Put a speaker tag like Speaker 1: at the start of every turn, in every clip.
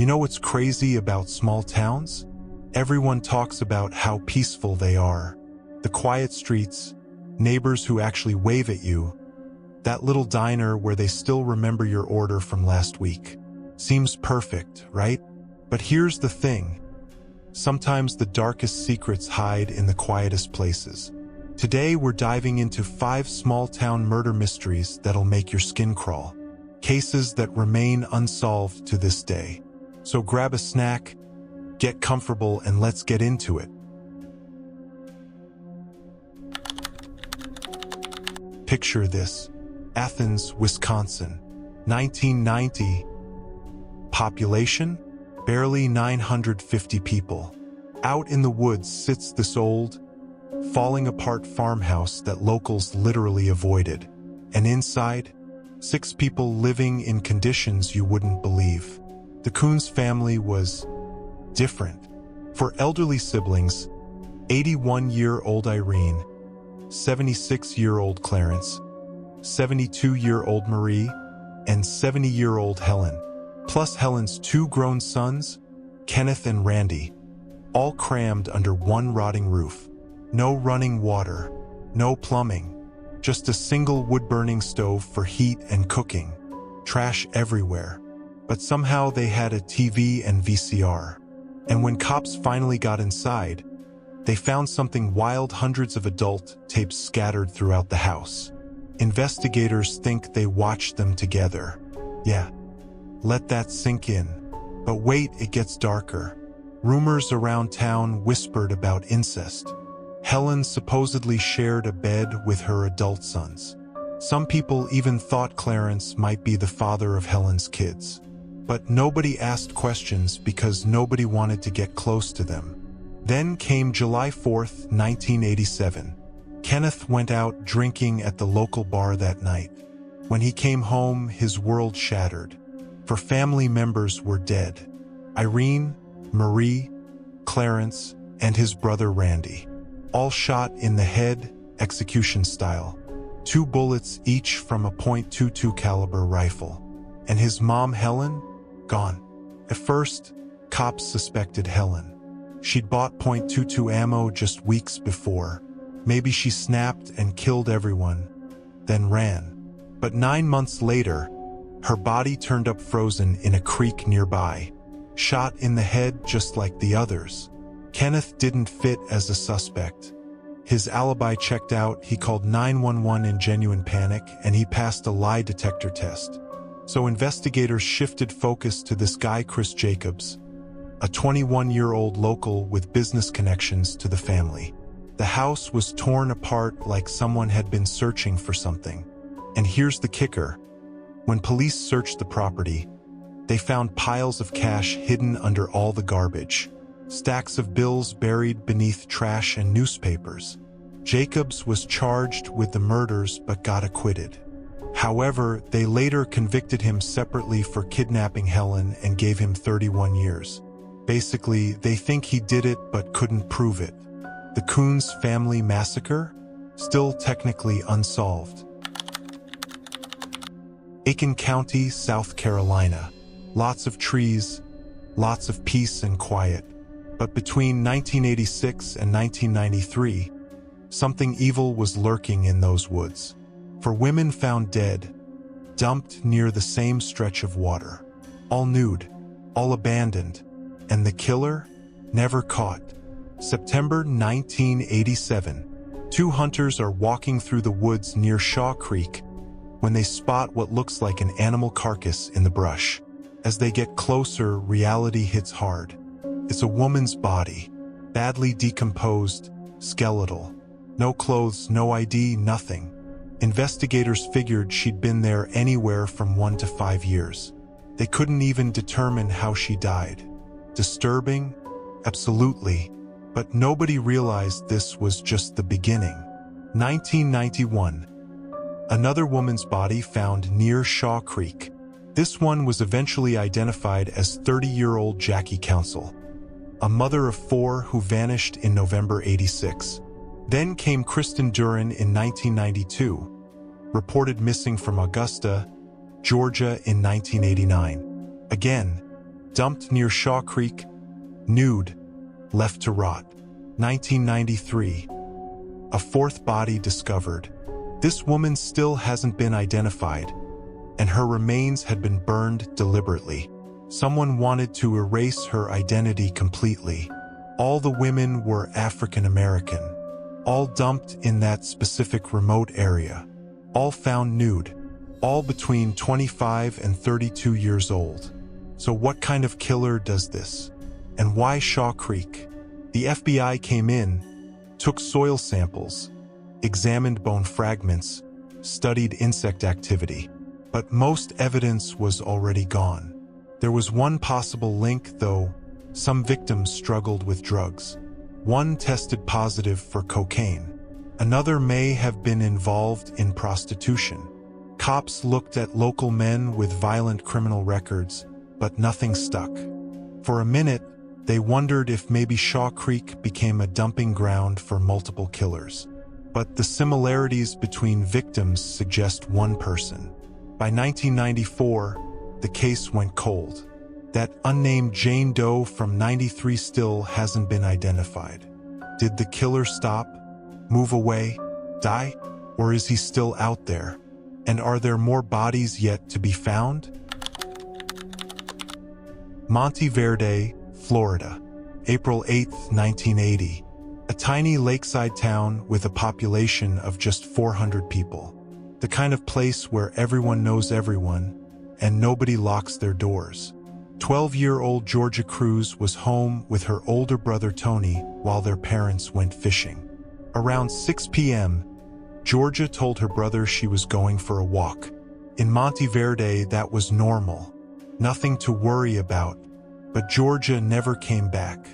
Speaker 1: You know what's crazy about small towns? Everyone talks about how peaceful they are. The quiet streets, neighbors who actually wave at you, that little diner where they still remember your order from last week. Seems perfect, right? But here's the thing. Sometimes the darkest secrets hide in the quietest places. Today we're diving into 5 small-town murder mysteries that'll make your skin crawl. Cases that remain unsolved to this day. So grab a snack, get comfortable, and let's get into it. Picture this. Athens, Wisconsin, 1990. Population? Barely 950 people. Out in the woods sits this old, falling-apart farmhouse that locals literally avoided. And inside, 6 people living in conditions you wouldn't believe. The Coons family was different. For elderly siblings, 81-year-old Irene, 76-year-old Clarence, 72-year-old Marie, and 70-year-old Helen, plus Helen's 2 grown sons, Kenneth and Randy, all crammed under one rotting roof. No running water, no plumbing, just a single wood-burning stove for heat and cooking. Trash everywhere. But somehow they had a TV and VCR. And when cops finally got inside, they found something wild: hundreds of adult tapes scattered throughout the house. Investigators think they watched them together. Yeah, let that sink in. But wait, it gets darker. Rumors around town whispered about incest. Helen supposedly shared a bed with her adult sons. Some people even thought Clarence might be the father of Helen's kids. But nobody asked questions because nobody wanted to get close to them. Then came July 4th, 1987. Kenneth went out drinking at the local bar that night. When he came home, his world shattered. For family members were dead. Irene, Marie, Clarence, and his brother Randy. All shot in the head, execution style. 2 bullets each from a .22 caliber rifle. And his mom, Helen, gone. At first, cops suspected Helen. She'd bought .22 ammo just weeks before. Maybe she snapped and killed everyone, then ran. But 9 months later, her body turned up frozen in a creek nearby. Shot in the head just like the others. Kenneth didn't fit as a suspect. His alibi checked out. He called 911 in genuine panic, and he passed a lie detector test. So investigators shifted focus to this guy, Chris Jacobs, a 21-year-old local with business connections to the family. The house was torn apart like someone had been searching for something. And here's the kicker. When police searched the property, they found piles of cash hidden under all the garbage. Stacks of bills buried beneath trash and newspapers. Jacobs was charged with the murders but got acquitted. However, they later convicted him separately for kidnapping Helen and gave him 31 years. Basically, they think he did it but couldn't prove it. The Coons Family Massacre? Still technically unsolved. Aiken County, South Carolina. Lots of trees, lots of peace and quiet. But between 1986 and 1993, something evil was lurking in those woods. 4 women found dead, dumped near the same stretch of water. All nude, all abandoned, and the killer never caught. September 1987. 2 hunters are walking through the woods near Shaw Creek when they spot what looks like an animal carcass in the brush. As they get closer, reality hits hard. It's a woman's body, badly decomposed, skeletal. No clothes, no ID, nothing. Investigators figured she'd been there anywhere from 1 to 5 years. They couldn't even determine how she died. Disturbing? Absolutely. But nobody realized this was just the beginning. 1991. Another woman's body found near Shaw Creek. This one was eventually identified as 30-year-old Jackie Council, a mother of 4 who vanished in November '86. Then came Kristen Duran in 1992, reported missing from Augusta, Georgia in 1989. Again, dumped near Shaw Creek, nude, left to rot. 1993. A fourth body discovered. This woman still hasn't been identified, and her remains had been burned deliberately. Someone wanted to erase her identity completely. All the women were African American, all dumped in that specific remote area, all found nude, all between 25 and 32 years old. So what kind of killer does this? And why Shaw Creek? The FBI came in, took soil samples, examined bone fragments, studied insect activity, but most evidence was already gone. There was one possible link, though. Some victims struggled with drugs. One tested positive for cocaine. Another may have been involved in prostitution. Cops looked at local men with violent criminal records, but nothing stuck. For a minute, they wondered if maybe Shaw Creek became a dumping ground for multiple killers. But the similarities between victims suggest one person. By 1994, the case went cold. That unnamed Jane Doe from '93 still hasn't been identified. Did the killer stop, move away, die, or is he still out there? And are there more bodies yet to be found? Monte Verde, Florida, April 8, 1980. A tiny lakeside town with a population of just 400 people. The kind of place where everyone knows everyone, and nobody locks their doors. 12-year-old Georgia Cruz was home with her older brother Tony while their parents went fishing. Around 6 p.m., Georgia told her brother she was going for a walk. In Monte Verde, that was normal. Nothing to worry about. But Georgia never came back.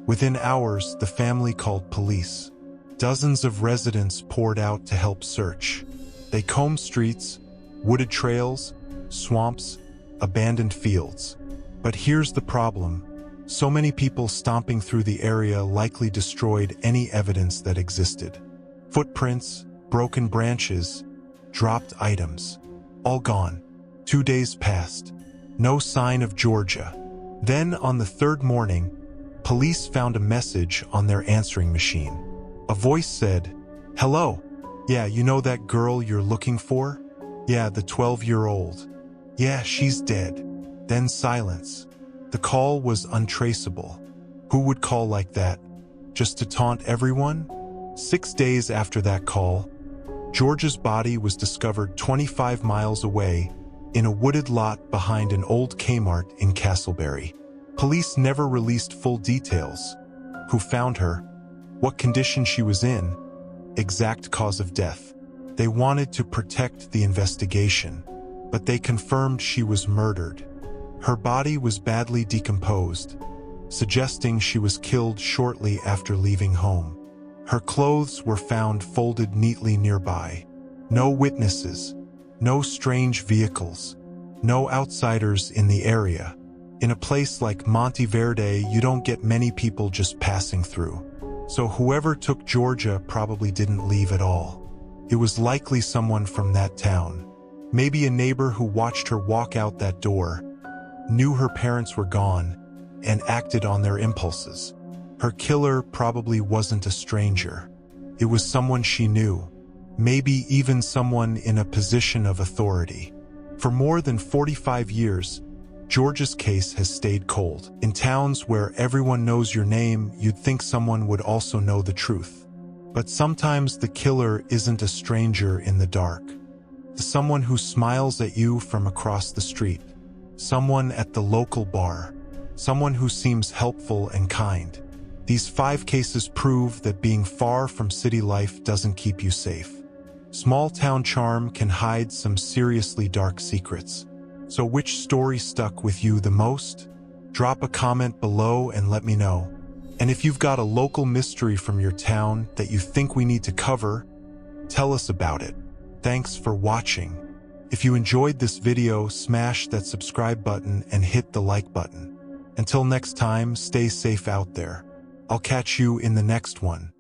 Speaker 1: Within hours, the family called police. Dozens of residents poured out to help search. They combed streets, wooded trails, swamps, abandoned fields. But here's the problem. So many people stomping through the area likely destroyed any evidence that existed. Footprints, broken branches, dropped items. All gone. 2 days passed. No sign of Georgia. Then, on the third morning, police found a message on their answering machine. A voice said, "Hello. Yeah, you know that girl you're looking for? Yeah, the 12-year-old. Yeah, she's dead." Then silence. The call was untraceable. Who would call like that? Just to taunt everyone? 6 days after that call, Georgia's body was discovered 25 miles away in a wooded lot behind an old Kmart in Castleberry. Police never released full details. Who found her? What condition she was in? Exact cause of death. They wanted to protect the investigation, but they confirmed she was murdered. Her body was badly decomposed, suggesting she was killed shortly after leaving home. Her clothes were found folded neatly nearby. No witnesses, no strange vehicles, no outsiders in the area. In a place like Monte Verde, you don't get many people just passing through. So whoever took Georgia probably didn't leave at all. It was likely someone from that town. Maybe a neighbor who watched her walk out that door, knew her parents were gone, and acted on their impulses. Her killer probably wasn't a stranger. It was someone she knew, maybe even someone in a position of authority. For more than 45 years, Georgia's case has stayed cold. In towns where everyone knows your name, you'd think someone would also know the truth. But sometimes the killer isn't a stranger in the dark. Someone who smiles at you from across the street. Someone at the local bar. Someone who seems helpful and kind. These 5 cases prove that being far from city life doesn't keep you safe. Small town charm can hide some seriously dark secrets. So which story stuck with you the most? Drop a comment below and let me know. And if you've got a local mystery from your town that you think we need to cover, tell us about it. Thanks for watching. If you enjoyed this video, smash that subscribe button and hit the like button. Until next time, stay safe out there. I'll catch you in the next one.